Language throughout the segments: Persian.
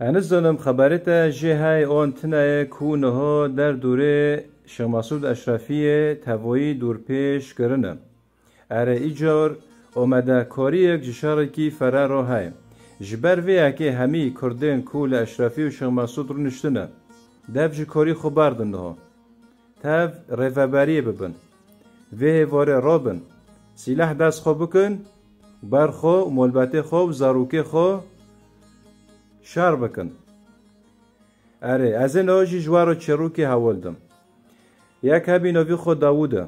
هنزدانم خبرت جه های آن تنه کونه ها در دوره شیخ مسعود اشرفی توایی دور پیش کرنه. اره ایجار آمده کاری یک جشاره کی فرا را های. جبر وی که همی کردن کول اشرفی و شیخ مسعود رو نشتنه. دف جی کاری خوب بردن ها. تف رفبری ببن. وی واره رابن. سلاح دست خوب بکن. برخو ملبته خوب زاروکه خوب شار بکن. اره از این آجی جوارو چروکی حوالدم. یک هبی نوی خود داووده.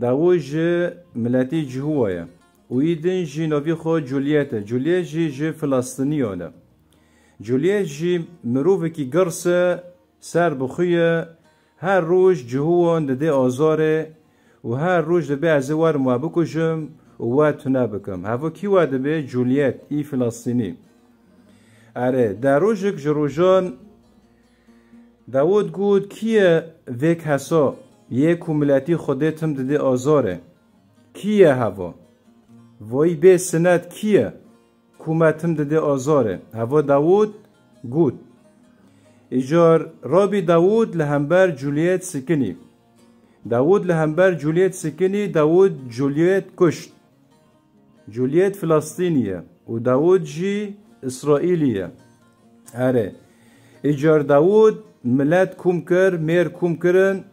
داوود جه ملتی جهویه. و ایدن جه نوی خود جولیته. جولیت جه فلسطینیانه. جولیت جه مروفه کی گرسه سر بخویه هر روز جهوان ده آزاره و هر روز ده به ازوار ما بکشم و واد تنه بکم. هوا کی واده به جولیت ای فلسطینی. اره در روزک جروجان داود گود کیه وک حسا یک ملتی خودتم ده آزاره کیه هوا وای به سند کیه کومتم ده آزاره هوا داود گود ایجار رابی داود لهمبر جولیت سکنی داود لهمبر جولیت سکنی داود جولیت کشت جولیت فلسطینیه و داود جی اسرائیلیه اره ایجار داود ملت کوم کر میر کوم کرن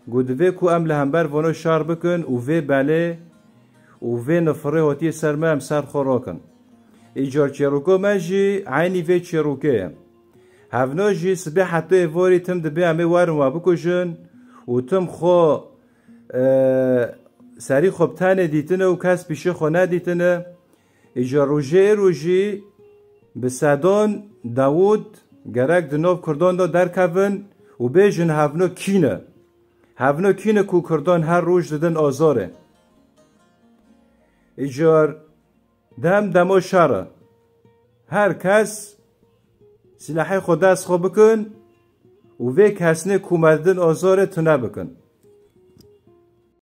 گودوه کو ام لهمبر وانو شار بکن و وی بله و وی نفره هاتی سرمه هم سر خوراکن ایجار چیروکو مجی عینی وی چیروکه هفنا جی سبه حتی ایواری تم دبه همه وارم و بکشن و تم خو سری خوب تانه دیتنه و کس پیشه خو ندیتنه ایجار روژی به صدان داود گرک دنوب کردان دا در کون و بیجن هفنا کینه کو کردان هر روز دادن آزاره ایجار دما شاره هر کس سلاحی خود دست خواه بکن و وی کسنه کو مردن آزاره تنه بکن